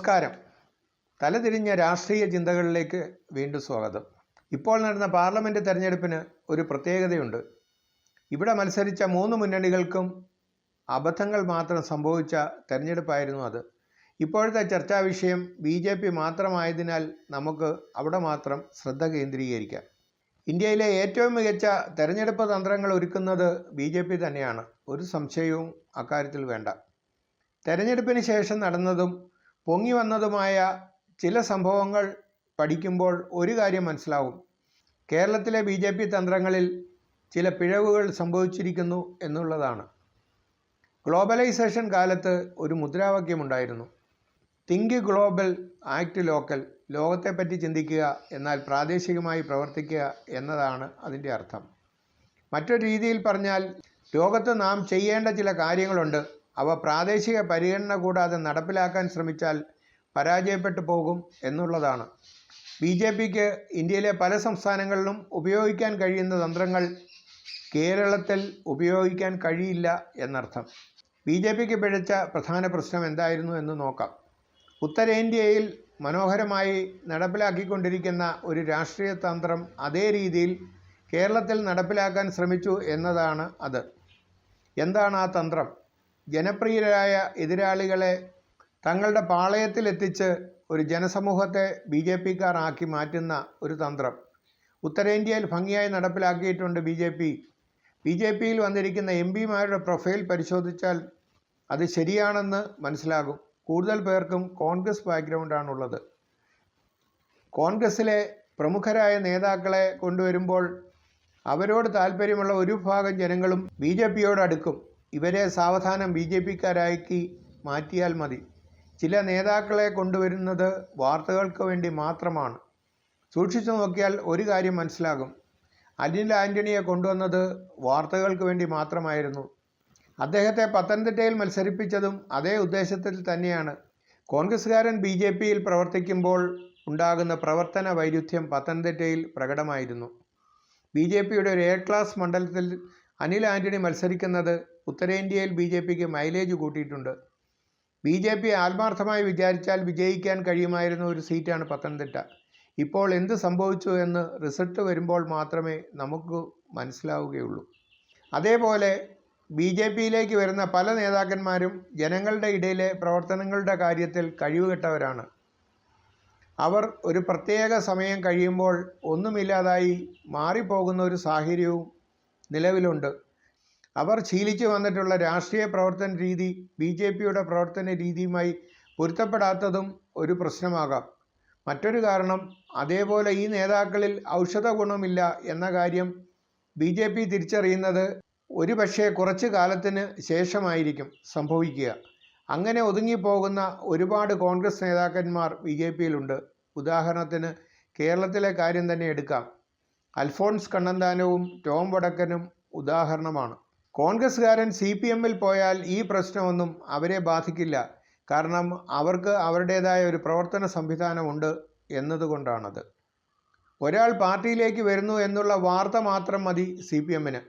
നമസ്കാരം. തലതിരിഞ്ഞ രാഷ്ട്രീയ ചിന്തകളിലേക്ക് വീണ്ടും സ്വാഗതം. ഇപ്പോൾ നടന്ന പാർലമെൻറ്റ് തെരഞ്ഞെടുപ്പിന് ഒരു പ്രത്യേകതയുണ്ട്. ഇവിടെ മത്സരിച്ച 3 മുന്നണികൾക്കും അബദ്ധങ്ങൾ മാത്രം സംഭവിച്ച തെരഞ്ഞെടുപ്പായിരുന്നു അത്. ഇപ്പോഴത്തെ ചർച്ചാ വിഷയം BJP മാത്രമായതിനാൽ നമുക്ക് അവിടെ മാത്രം ശ്രദ്ധ കേന്ദ്രീകരിക്കാം. ഇന്ത്യയിലെ ഏറ്റവും മികച്ച തെരഞ്ഞെടുപ്പ് തന്ത്രങ്ങൾ ഒരുക്കുന്നത് BJP തന്നെയാണ്. ഒരു സംശയവും അക്കാര്യത്തിൽ വേണ്ട. തെരഞ്ഞെടുപ്പിന് ശേഷം നടന്നതും പൊങ്ങി വന്നതുമായ ചില സംഭവങ്ങൾ പഠിക്കുമ്പോൾ ഒരു കാര്യം മനസ്സിലാവും. കേരളത്തിലെ BJP തന്ത്രങ്ങളിൽ ചില പിഴവുകൾ സംഭവിച്ചിരിക്കുന്നു എന്നുള്ളതാണ്. ഗ്ലോബലൈസേഷൻ കാലത്ത് ഒരു മുദ്രാവാക്യമുണ്ടായിരുന്നു: തിങ്ക് ഗ്ലോബൽ, ആക്ട് ലോക്കൽ. ലോകത്തെപ്പറ്റി ചിന്തിക്കുക, എന്നാൽ പ്രാദേശികമായി പ്രവർത്തിക്കുക എന്നതാണ് അതിൻ്റെ അർത്ഥം. മറ്റൊരു രീതിയിൽ പറഞ്ഞാൽ, ലോകത്ത് നാം ചെയ്യേണ്ട ചില കാര്യങ്ങളുണ്ട്. അവ പ്രാദേശിക പരിഗണന കൂടാതെ നടപ്പിലാക്കാൻ ശ്രമിച്ചാൽ പരാജയപ്പെട്ടു പോകും എന്നുള്ളതാണ്. BJPക്ക് ഇന്ത്യയിലെ പല സംസ്ഥാനങ്ങളിലും ഉപയോഗിക്കാൻ കഴിയുന്ന തന്ത്രങ്ങൾ കേരളത്തിൽ ഉപയോഗിക്കാൻ കഴിയില്ല എന്നർത്ഥം. BJPക്ക് പിഴച്ച പ്രധാന പ്രശ്നം എന്തായിരുന്നു എന്ന് നോക്കാം. ഉത്തരേന്ത്യയിൽ മനോഹരമായി നടപ്പിലാക്കിക്കൊണ്ടിരിക്കുന്ന ഒരു രാഷ്ട്രീയ തന്ത്രം അതേ രീതിയിൽ കേരളത്തിൽ നടപ്പിലാക്കാൻ ശ്രമിച്ചു എന്നതാണ് അത്. എന്താണ് ആ തന്ത്രം? ജനപ്രിയരായ എതിരാളികളെ തങ്ങളുടെ പാളയത്തിലെത്തിച്ച് ഒരു ജനസമൂഹത്തെ BJPക്കാർ ആക്കി മാറ്റുന്ന ഒരു തന്ത്രം ഉത്തരേന്ത്യയിൽ ഭംഗിയായി നടപ്പിലാക്കിയിട്ടുണ്ട് BJP. BJPയിൽ വന്നിരിക്കുന്ന MPമാരുടെ പ്രൊഫൈൽ പരിശോധിച്ചാൽ അത് ശരിയാണെന്ന് മനസ്സിലാകും. കൂടുതൽ പേർക്കും കോൺഗ്രസ് ബാക്ക്ഗ്രൗണ്ടാണുള്ളത്. കോൺഗ്രസ്സിലെ പ്രമുഖരായ നേതാക്കളെ കൊണ്ടുവരുമ്പോൾ അവരോട് താല്പര്യമുള്ള ഒരു ഭാഗം ജനങ്ങളും BJPയോട് അടുക്കും. ഇവരെ സാവധാനം BJPക്കാരാക്കി മാറ്റിയാൽ മതി. ചില നേതാക്കളെ കൊണ്ടുവരുന്നത് വാർത്തകൾക്ക് വേണ്ടി മാത്രമാണ്. സൂക്ഷിച്ചു നോക്കിയാൽ ഒരു കാര്യം മനസ്സിലാകും: അനിൽ ആൻ്റണിയെ കൊണ്ടുവന്നത് വാർത്തകൾക്ക് വേണ്ടി മാത്രമായിരുന്നു. അദ്ദേഹത്തെ പത്തനംതിട്ടയിൽ മത്സരിപ്പിച്ചതും അതേ ഉദ്ദേശത്തിൽ തന്നെയാണ്. കോൺഗ്രസ്സുകാരൻ BJPയിൽ പ്രവർത്തിക്കുമ്പോൾ ഉണ്ടാകുന്ന പ്രവർത്തന വൈരുദ്ധ്യം പത്തനംതിട്ടയിൽ പ്രകടമായിരുന്നു. BJPയുടെ ഒരു A ക്ലാസ് മണ്ഡലത്തിൽ അനിൽ ആൻ്റണി മത്സരിക്കുന്നത് ഉത്തരേന്ത്യയിൽ BJPക്ക് മൈലേജ് കൂട്ടിയിട്ടുണ്ട്. BJP ആത്മാർത്ഥമായി വിചാരിച്ചാൽ വിജയിക്കാൻ കഴിയുമായിരുന്ന ഒരു സീറ്റാണ് പത്തനംതിട്ട. ഇപ്പോൾ എന്ത് സംഭവിച്ചു എന്ന് റിസൾട്ട് വരുമ്പോൾ മാത്രമേ നമുക്ക് മനസ്സിലാവുകയുള്ളൂ. അതേപോലെ BJPയിലേക്ക് വരുന്ന പല നേതാക്കന്മാരും ജനങ്ങളുടെ ഇടയിലെ പ്രവർത്തനങ്ങളുടെ കാര്യത്തിൽ കഴിവുകെട്ടവരാണ്. അവർ ഒരു പ്രത്യേക സമയം കഴിയുമ്പോൾ ഒന്നുമില്ലാതായി മാറിപ്പോകുന്ന ഒരു സാഹചര്യവും നിലവിലുണ്ട്. അവർ ശീലിച്ചു വന്നിട്ടുള്ള രാഷ്ട്രീയ പ്രവർത്തന രീതി BJPയുടെ പ്രവർത്തന രീതിയുമായി പൊരുത്തപ്പെടാത്തതും ഒരു പ്രശ്നമാകാം. മറ്റൊരു കാരണം, അതേപോലെ ഈ നേതാക്കളിൽ ഔഷധ ഗുണമില്ല എന്ന കാര്യം BJP തിരിച്ചറിയുന്നത് ഒരുപക്ഷെ കുറച്ചു കാലത്തിന് ശേഷമായിരിക്കും സംഭവിക്കുക. അങ്ങനെ ഒതുങ്ങിപ്പോകുന്ന ഒരുപാട് കോൺഗ്രസ് നേതാക്കന്മാർ BJPയിലുണ്ട്. ഉദാഹരണത്തിന് കേരളത്തിലെ കാര്യം തന്നെ എടുക്കാം. അൽഫോൺസ് കണ്ണന്താനവും ടോം വടക്കനും ഉദാഹരണമാണ്. കോൺഗ്രസ്സുകാരൻ CPMൽ പോയാൽ ഈ പ്രശ്നമൊന്നും അവരെ ബാധിക്കില്ല. കാരണം അവർക്ക് അവരുടേതായ ഒരു പ്രവർത്തന സംവിധാനമുണ്ട് എന്നതുകൊണ്ടാണത്. ഒരാൾ പാർട്ടിയിലേക്ക് വരുന്നു എന്നുള്ള വാർത്ത മാത്രം മതി CPMന്.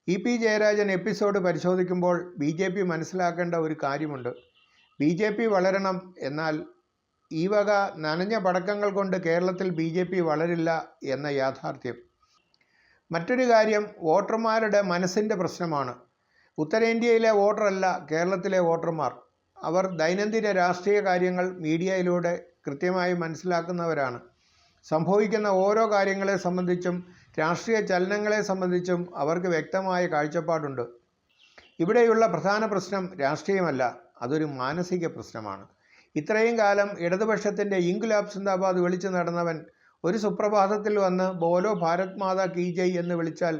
EP ജയരാജൻ എപ്പിസോഡ് പരിശോധിക്കുമ്പോൾ BJP മനസ്സിലാക്കേണ്ട ഒരു കാര്യമുണ്ട്. BJP വളരണം, എന്നാൽ ഈ വക നനഞ്ഞ പടക്കങ്ങൾ കൊണ്ട് കേരളത്തിൽ BJP വളരില്ല എന്ന യാഥാർത്ഥ്യം. മറ്റൊരു കാര്യം വോട്ടർമാരുടെ മനസ്സിൻ്റെ പ്രശ്നമാണ്. ഉത്തരേന്ത്യയിലെ വോട്ടറല്ല കേരളത്തിലെ വോട്ടർമാർ. അവർ ദൈനംദിന രാഷ്ട്രീയ കാര്യങ്ങൾ മീഡിയയിലൂടെ കൃത്യമായി മനസ്സിലാക്കുന്നവരാണ്. സംഭവിക്കുന്ന ഓരോ കാര്യങ്ങളെ സംബന്ധിച്ചും രാഷ്ട്രീയ ചലനങ്ങളെ സംബന്ധിച്ചും അവർക്ക് വ്യക്തമായ കാഴ്ചപ്പാടുണ്ട്. ഇവിടെയുള്ള പ്രധാന പ്രശ്നം രാഷ്ട്രീയമല്ല, അതൊരു മാനസിക പ്രശ്നമാണ്. ഇത്രയും കാലം ഇടതുപക്ഷത്തിൻ്റെ ഇൻക്ലാബ് സിന്ദാബാദ് വിളിച്ചു നടന്നവൻ ഒരു സുപ്രഭാതത്തിൽ വന്ന് ബോലോ ഭാരത് മാതാ കീ ജയ് എന്ന് വിളിച്ചാൽ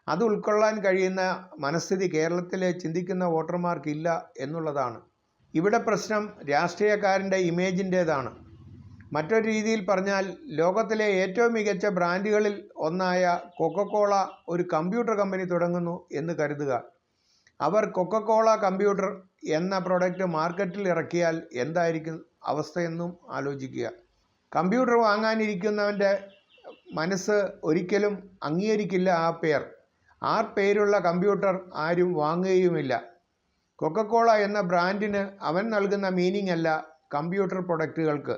അത് ഉൾക്കൊള്ളാൻ കഴിയുന്ന മനസ്ഥിതി കേരളത്തിലെ ചിന്തിക്കുന്ന വോട്ടർമാർക്കില്ല എന്നുള്ളതാണ്. ഇവിടെ പ്രശ്നം രാഷ്ട്രീയക്കാരൻ്റെ ഇമേജിൻ്റേതാണ്. മറ്റൊരു രീതിയിൽ പറഞ്ഞാൽ, ലോകത്തിലെ ഏറ്റവും മികച്ച ബ്രാൻഡുകളിൽ ഒന്നായ കൊക്കക്കോള ഒരു കമ്പ്യൂട്ടർ കമ്പനി തുടങ്ങുന്നു എന്ന് കരുതുക. അവർ കൊക്കക്കോള കമ്പ്യൂട്ടർ എന്ന പ്രൊഡക്റ്റ് മാർക്കറ്റിൽ ഇറക്കിയാൽ എന്തായിരിക്കും അവസ്ഥയെന്നും ആലോചിക്കുക. കമ്പ്യൂട്ടർ വാങ്ങാനിരിക്കുന്നവൻ്റെ മനസ്സ് ഒരിക്കലും അംഗീകരിക്കില്ല ആ പേരുള്ള കമ്പ്യൂട്ടർ ആരും വാങ്ങുകയുമില്ല. കൊക്കക്കോള എന്ന ബ്രാൻഡിന് അവൻ നൽകുന്ന മീനിങ് അല്ല കമ്പ്യൂട്ടർ പ്രൊഡക്റ്റുകൾക്ക്.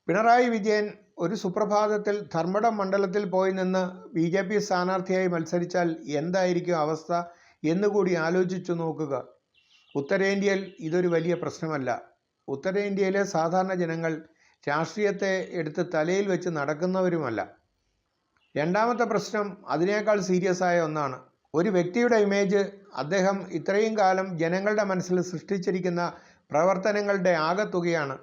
പിണറായി വിജയൻ ഒരു സുപ്രഭാതത്തിൽ ധർമ്മടം മണ്ഡലത്തിൽ പോയി നിന്ന് BJP സ്ഥാനാർത്ഥിയായി മത്സരിച്ചാൽ എന്തായിരിക്കും അവസ്ഥ എന്നുകൂടി ആലോചിച്ചു നോക്കുക. ഉത്തരേന്ത്യയിൽ ഇതൊരു വലിയ പ്രശ്നമല്ല. ഉത്തരേന്ത്യയിലെ സാധാരണ ജനങ്ങൾ രാഷ്ട്രീയത്തെ എടുത്ത് തലയിൽ വെച്ച് നടക്കുന്നവരുമല്ല. രണ്ടാമത്തെ പ്രശ്നം അതിനേക്കാൾ സീരിയസ് ആയ ഒന്നാണ്. ഒരു വ്യക്തിയുടെ ഇമേജ് അദ്ദേഹം ഇത്രയും കാലം ജനങ്ങളുടെ മനസ്സിൽ സൃഷ്ടിച്ചിരിക്കുന്ന പ്രവർത്തനങ്ങളുടെ ആകെത്തുകയാണ്.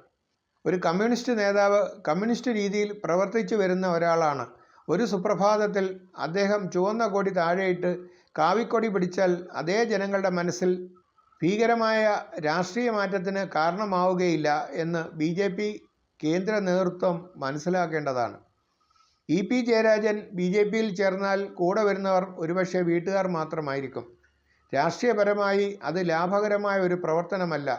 ഒരു കമ്മ്യൂണിസ്റ്റ് നേതാവ് കമ്മ്യൂണിസ്റ്റ് രീതിയിൽ പ്രവർത്തിച്ചു വരുന്ന ഒരാളാണ്. ഒരു സുപ്രഭാതത്തിൽ അദ്ദേഹം ചുവന്ന കൊടി താഴെയിട്ട് കാവിക്കൊടി പിടിച്ചാൽ അതേ ജനങ്ങളുടെ മനസ്സിൽ ഭീകരമായ രാഷ്ട്രീയ മാറ്റത്തിന് കാരണമാവുകയില്ല എന്ന് BJP കേന്ദ്ര നേതൃത്വം മനസ്സിലാക്കേണ്ടതാണ്. EP ജയരാജൻ BJPയിൽ ചേർന്നാൽ കൂടെ വരുന്നവർ ഒരുപക്ഷെ വീട്ടുകാർ മാത്രമായിരിക്കും. രാഷ്ട്രീയപരമായി അത് ലാഭകരമായ ഒരു പ്രവർത്തനമല്ല.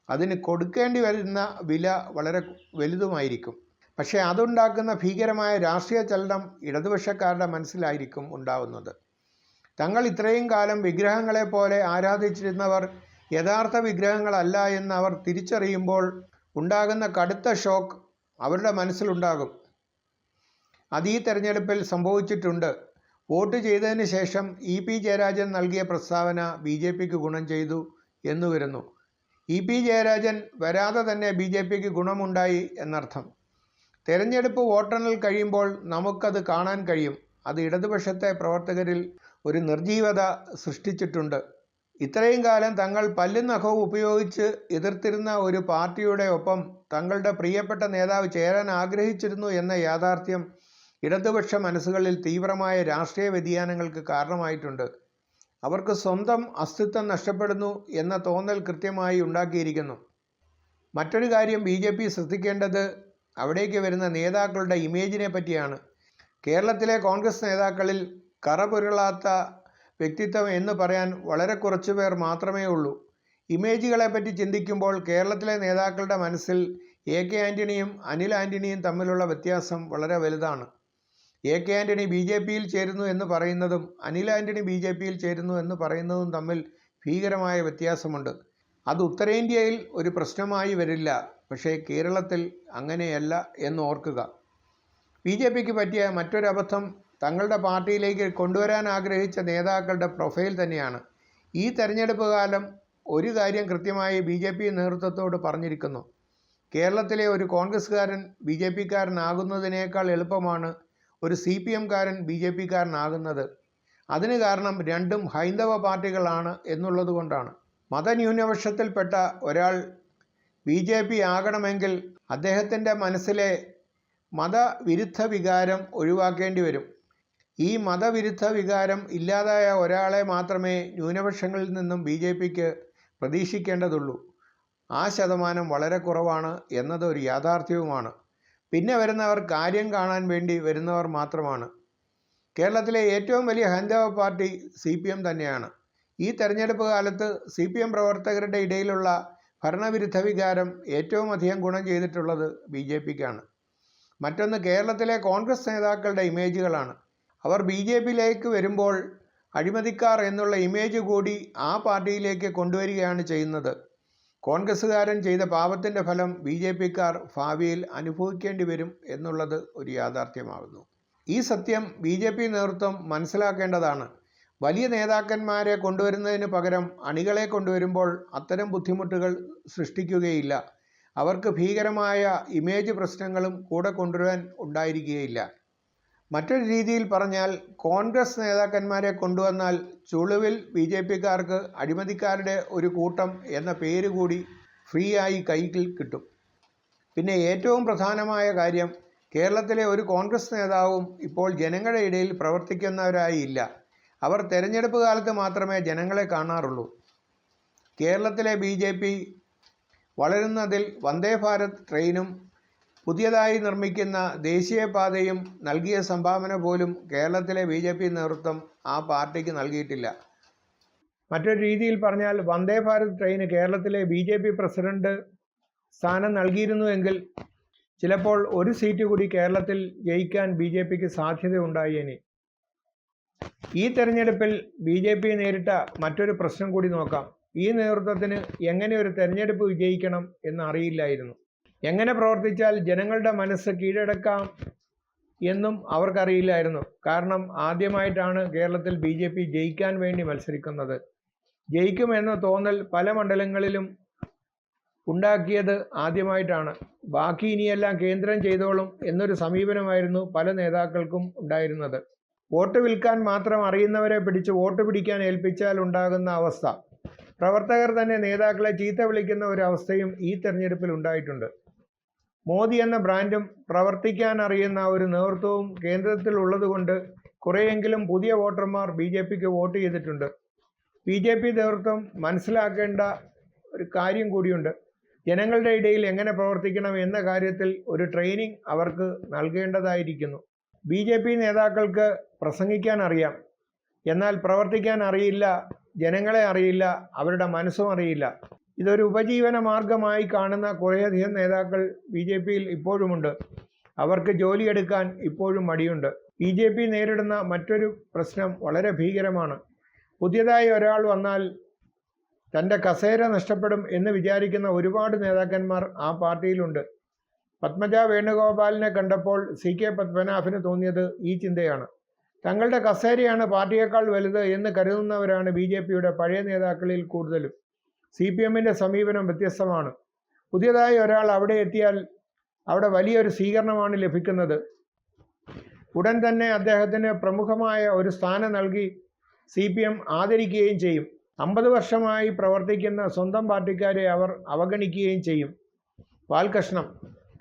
അതിന് കൊടുക്കേണ്ടി വരുന്ന വില വളരെ വലുതുമായിരിക്കും. പക്ഷേ അതുണ്ടാക്കുന്ന ഭീകരമായ രാഷ്ട്രീയ ചലനം ഇടതുപക്ഷക്കാരുടെ മനസ്സിലായിരിക്കും ഉണ്ടാവുന്നത്. തങ്ങൾ ഇത്രയും കാലം വിഗ്രഹങ്ങളെപ്പോലെ ആരാധിച്ചിരുന്നവർ യഥാർത്ഥ വിഗ്രഹങ്ങളല്ല എന്ന് അവർ തിരിച്ചറിയുമ്പോൾ ഉണ്ടാകുന്ന കടുത്ത ഷോക്ക് അവരുടെ മനസ്സിലുണ്ടാകും. അത് ഈ തെരഞ്ഞെടുപ്പിൽ സംഭവിച്ചിട്ടുണ്ട്. വോട്ട് ചെയ്തതിന് ശേഷം EP ജയരാജൻ നൽകിയ പ്രസ്താവന BJPക്ക് ഗുണം ചെയ്തു എന്നു വരുന്നു. EP ജയരാജൻ വരാതെ തന്നെ BJPക്ക് ഗുണമുണ്ടായി എന്നർത്ഥം. തെരഞ്ഞെടുപ്പ് വോട്ടെണ്ണൽ കഴിയുമ്പോൾ നമുക്കത് കാണാൻ കഴിയും. അത് ഇടതുപക്ഷത്തെ പ്രവർത്തകരിൽ ഒരു നിർജീവത സൃഷ്ടിച്ചിട്ടുണ്ട്. ഇത്രയും കാലം തങ്ങൾ പല്ലും നഖവും ഉപയോഗിച്ച് എതിർത്തിരുന്ന ഒരു പാർട്ടിയുടെ ഒപ്പം തങ്ങളുടെ പ്രിയപ്പെട്ട നേതാവ് ചേരാൻ ആഗ്രഹിച്ചിരുന്നു എന്ന യാഥാർത്ഥ്യം ഇടതുപക്ഷ മനസ്സുകളിൽ തീവ്രമായ രാഷ്ട്രീയ വ്യതിയാനങ്ങൾക്ക് കാരണമായിട്ടുണ്ട്. അവർക്ക് സ്വന്തം അസ്തിത്വം നഷ്ടപ്പെടുന്നു എന്ന തോന്നൽ കൃത്യമായി ഉണ്ടാക്കിയിരിക്കുന്നു. മറ്റൊരു കാര്യം BJP ശ്രദ്ധിക്കേണ്ടത് അവിടേക്ക് വരുന്ന നേതാക്കളുടെ ഇമേജിനെ പറ്റിയാണ്. കേരളത്തിലെ കോൺഗ്രസ് നേതാക്കളിൽ കറപുരളാത്ത വ്യക്തിത്വം എന്ന് പറയാൻ വളരെ കുറച്ചു പേർ മാത്രമേ ഉള്ളൂ. ഇമേജുകളെപ്പറ്റി ചിന്തിക്കുമ്പോൾ കേരളത്തിലെ നേതാക്കളുടെ മനസ്സിൽ AK ആൻ്റണിയും അനിൽ ആൻ്റണിയും തമ്മിലുള്ള വ്യത്യാസം വളരെ വലുതാണ്. AK ആൻ്റണി BJPയിൽ ചേരുന്നു എന്ന് പറയുന്നതും അനിൽ ആൻ്റണി BJPയിൽ ചേരുന്നു എന്ന് പറയുന്നതും തമ്മിൽ ഭീകരമായ വ്യത്യാസമുണ്ട്. അത് ഉത്തരേന്ത്യയിൽ ഒരു പ്രശ്നമായി വരില്ല. പക്ഷേ കേരളത്തിൽ അങ്ങനെയല്ല എന്ന് ഓർക്കുക. BJPക്ക് പറ്റിയ മറ്റൊരു അബദ്ധം തങ്ങളുടെ പാർട്ടിയിലേക്ക് കൊണ്ടുവരാൻ ആഗ്രഹിച്ച നേതാക്കളുടെ പ്രൊഫൈൽ തന്നെയാണ്. ഈ തെരഞ്ഞെടുപ്പ് കാലം ഒരു കാര്യം കൃത്യമായി BJP നേതൃത്വത്തോട് പറഞ്ഞിരിക്കുന്നു. കേരളത്തിലെ ഒരു കോൺഗ്രസ്സുകാരൻ BJPക്കാരനാകുന്നതിനേക്കാൾ എളുപ്പമാണ് ഒരു CPMകാരൻ BJPക്കാരനാകുന്നത്. അതിന് കാരണം രണ്ടും ഹൈന്ദവ പാർട്ടികളാണ് എന്നുള്ളത് കൊണ്ടാണ്. മതന്യൂനപക്ഷത്തിൽപ്പെട്ട ഒരാൾ BJP ആകണമെങ്കിൽ അദ്ദേഹത്തിൻ്റെ മനസ്സിലെ മതവിരുദ്ധ വികാരം ഒഴിവാക്കേണ്ടി വരും. ഈ മതവിരുദ്ധ വികാരം ഇല്ലാതായ ഒരാളെ മാത്രമേ ന്യൂനപക്ഷങ്ങളിൽ നിന്നും BJPക്ക് പ്രതീക്ഷിക്കേണ്ടതുള്ളൂ. ആ ശതമാനം വളരെ കുറവാണ് എന്നത് ഒരു യാഥാർത്ഥ്യവുമാണ്. പിന്നെ വരുന്നവർ കാര്യം കാണാൻ വേണ്ടി വരുന്നവർ മാത്രമാണ്. കേരളത്തിലെ ഏറ്റവും വലിയ ഹൈന്ദവ പാർട്ടി CPM തന്നെയാണ്. ഈ തെരഞ്ഞെടുപ്പ് കാലത്ത് CPM പ്രവർത്തകരുടെ ഇടയിലുള്ള ഭരണവിരുദ്ധ വികാരം ഏറ്റവും അധികം ഗുണം ചെയ്തിട്ടുള്ളത് BJPക്കാണ്. മറ്റൊന്ന് കേരളത്തിലെ കോൺഗ്രസ് നേതാക്കളുടെ ഇമേജുകളാണ്. അവർ BJPയിലേക്ക് വരുമ്പോൾ അഴിമതിക്കാർ എന്നുള്ള ഇമേജ് കൂടി ആ പാർട്ടിയിലേക്ക് കൊണ്ടുവരികയാണ് ചെയ്യുന്നത്. കോൺഗ്രസ്സുകാരൻ ചെയ്ത പാപത്തിൻ്റെ ഫലം BJPക്കാർ ഭാവിയിൽ അനുഭവിക്കേണ്ടി വരും എന്നുള്ളത് ഒരു യാഥാർത്ഥ്യമാകുന്നു. ഈ സത്യം BJP നേതൃത്വം മനസ്സിലാക്കേണ്ടതാണ്. വലിയ നേതാക്കന്മാരെ കൊണ്ടുവരുന്നതിന് പകരം അണികളെ കൊണ്ടുവരുമ്പോൾ അത്തരം ബുദ്ധിമുട്ടുകൾ സൃഷ്ടിക്കുകയില്ല. അവർക്ക് ഭീകരമായ ഇമേജ് പ്രശ്നങ്ങളും കൂടെ കൊണ്ടുവരാൻ ഉണ്ടായിരിക്കുകയില്ല. മറ്റൊരു രീതിയിൽ പറഞ്ഞാൽ കോൺഗ്രസ് നേതാക്കന്മാരെ കൊണ്ടുവന്നാൽ ചുളുവിൽ BJPക്കാർക്ക് അഴിമതിക്കാരുടെ ഒരു കൂട്ടം എന്ന പേര് കൂടി ഫ്രീ ആയി കൈയിൽ കിട്ടും. പിന്നെ ഏറ്റവും പ്രധാനമായ കാര്യം കേരളത്തിലെ ഒരു കോൺഗ്രസ് നേതാവും ഇപ്പോൾ ജനങ്ങളുടെ ഇടയിൽ പ്രവർത്തിക്കുന്നവരായി ഇല്ല. അവർ തെരഞ്ഞെടുപ്പ് കാലത്ത് മാത്രമേ ജനങ്ങളെ കാണാറുള്ളൂ. കേരളത്തിലെ BJP വളരുന്നതിൽ വന്ദേ ഭാരത് ട്രെയിനും പുതിയതായി നിർമ്മിക്കുന്ന ദേശീയപാതയും നൽകിയ സംഭാവന പോലും കേരളത്തിലെ BJP നേതൃത്വം ആ പാർട്ടിക്ക് നൽകിയിട്ടില്ല. മറ്റൊരു രീതിയിൽ പറഞ്ഞാൽ വന്ദേ ഭാരത് ട്രെയിന് കേരളത്തിലെ BJP പ്രസിഡന്റ് സ്ഥാനം നൽകിയിരുന്നുവെങ്കിൽ ചിലപ്പോൾ ഒരു സീറ്റ് കൂടി കേരളത്തിൽ ജയിക്കാൻ BJPക്ക് സാധ്യതയുണ്ടായേനെ. ഈ തെരഞ്ഞെടുപ്പിൽ BJP നേരിട്ട മറ്റൊരു പ്രശ്നം കൂടി നോക്കാം. ഈ നേതൃത്വത്തിന് എങ്ങനെ ഒരു തെരഞ്ഞെടുപ്പ് വിജയിക്കണം എന്ന് അറിയില്ലായിരുന്നു. എങ്ങനെ പ്രവർത്തിച്ചാൽ ജനങ്ങളുടെ മനസ്സ് കീഴടക്കാം എന്നും അവർക്കറിയില്ലായിരുന്നു. കാരണം ആദ്യമായിട്ടാണ് കേരളത്തിൽ BJP ജയിക്കാൻ വേണ്ടി മത്സരിക്കുന്നത്. ജയിക്കുമെന്ന തോന്നൽ പല മണ്ഡലങ്ങളിലും ഉണ്ടാക്കിയത് ആദ്യമായിട്ടാണ്. ബാക്കി ഇനിയെല്ലാം കേന്ദ്രം ചെയ്തോളും എന്നൊരു സമീപനമായിരുന്നു പല നേതാക്കൾക്കും ഉണ്ടായിരുന്നത്. വോട്ട് വിൽക്കാൻ മാത്രം അറിയുന്നവരെ പിടിച്ച് വോട്ട് പിടിക്കാൻ ഏൽപ്പിച്ചാൽ ഉണ്ടാകുന്ന അവസ്ഥ, പ്രവർത്തകർ തന്നെ നേതാക്കളെ ചീത്ത വിളിക്കുന്ന ഒരു അവസ്ഥയും ഈ തെരഞ്ഞെടുപ്പിൽ ഉണ്ടായിട്ടുണ്ട്. മോദി എന്ന ബ്രാൻഡും പ്രവർത്തിക്കാൻ അറിയുന്ന ഒരു നേതൃത്വവും കേന്ദ്രത്തിൽ ഉള്ളതുകൊണ്ട് കുറേയെങ്കിലും പുതിയ വോട്ടർമാർ BJPക്ക് വോട്ട് ചെയ്തിട്ടുണ്ട്. BJP നേതൃത്വം മനസ്സിലാക്കേണ്ട ഒരു കാര്യം കൂടിയുണ്ട്. ജനങ്ങളുടെ ഇടയിൽ എങ്ങനെ പ്രവർത്തിക്കണം എന്ന കാര്യത്തിൽ ഒരു ട്രെയിനിങ് അവർക്ക് നൽകേണ്ടതായിരിക്കുന്നു. BJP നേതാക്കൾക്ക് പ്രസംഗിക്കാൻ അറിയാം, എന്നാൽ പ്രവർത്തിക്കാൻ അറിയില്ല, ജനങ്ങളെ അറിയില്ല, അവരുടെ മനസ്സും അറിയില്ല. ഇതൊരു ഉപജീവന മാർഗമായി കാണുന്ന കുറേയധികം നേതാക്കൾ BJPയിൽ ഇപ്പോഴുമുണ്ട്. അവർക്ക് ജോലിയെടുക്കാൻ ഇപ്പോഴും മടിയുണ്ട്. BJP നേരിടുന്ന മറ്റൊരു പ്രശ്നം വളരെ ഭീകരമാണ്. പുതിയതായി ഒരാൾ വന്നാൽ തൻ്റെ കസേര നഷ്ടപ്പെടും എന്ന് വിചാരിക്കുന്ന ഒരുപാട് നേതാക്കന്മാർ ആ പാർട്ടിയിലുണ്ട്. പത്മജ വേണുഗോപാലിനെ കണ്ടപ്പോൾ CK പത്മനാഭന് തോന്നിയത് ഈ ചിന്തയാണ്. തങ്ങളുടെ കസേരയാണ് പാർട്ടിയേക്കാൾ വലുത് എന്ന് കരുതുന്നവരാണ് BJPയുടെ പഴയ നേതാക്കളിൽ കൂടുതലും. CPMന്റെ സമീപനം വ്യത്യസ്തമാണ്. പുതിയതായി ഒരാൾ അവിടെ എത്തിയാൽ അവിടെ വലിയൊരു സ്വീകരണമാണ് ലഭിക്കുന്നത്. ഉടൻ തന്നെ അദ്ദേഹത്തിന് പ്രമുഖമായ ഒരു സ്ഥാനം നൽകി CPM ആദരിക്കുകയും ചെയ്യും. 50 വർഷമായി പ്രവർത്തിക്കുന്ന സ്വന്തം പാർട്ടിക്കാരെ അവർ അവഗണിക്കുകയും ചെയ്യും. വാൽകഷ്ണം.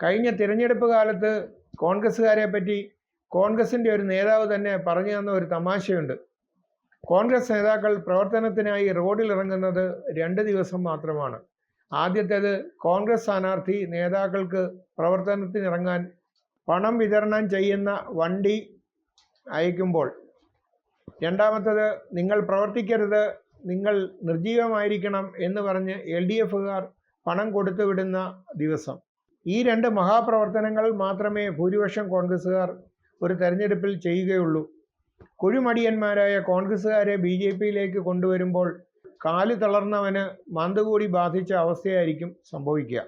കഴിഞ്ഞ തിരഞ്ഞെടുപ്പ് കാലത്ത് കോൺഗ്രസ്സുകാരെ പറ്റി കോൺഗ്രസിൻ്റെ ഒരു നേതാവ് തന്നെ പറഞ്ഞു തന്ന ഒരു തമാശയുണ്ട്. കോൺഗ്രസ് നേതാക്കൾ പ്രവർത്തനത്തിനായി റോഡിൽ ഇറങ്ങുന്നത് 2 ദിവസം മാത്രമാണ്. ആദ്യത്തേത് കോൺഗ്രസ് സ്ഥാനാർത്ഥി നേതാക്കൾക്ക് പ്രവർത്തനത്തിനിറങ്ങാൻ പണം വിതരണം ചെയ്യുന്ന വണ്ടി അയക്കുമ്പോൾ. രണ്ടാമത്തേത് നിങ്ങൾ പ്രവർത്തിക്കരുത്, നിങ്ങൾ നിർജീവമായിരിക്കണം എന്ന് പറഞ്ഞ് LDFകാർ പണം കൊടുത്തുവിടുന്ന ദിവസം. ഈ 2 മഹാപ്രവർത്തനങ്ങൾ മാത്രമേ ഭൂരിപക്ഷം കോൺഗ്രസ്സുകാർ ഒരു തെരഞ്ഞെടുപ്പിൽ ചെയ്യുകയുള്ളൂ. കുഴിമടിയന്മാരായ കോൺഗ്രസ്സുകാരെ BJPയിലേക്ക് കൊണ്ടുവരുമ്പോൾ കാല് തളർന്നവന് മന്ത് കൂടി ബാധിച്ച അവസ്ഥയായിരിക്കും സംഭവിക്കുക.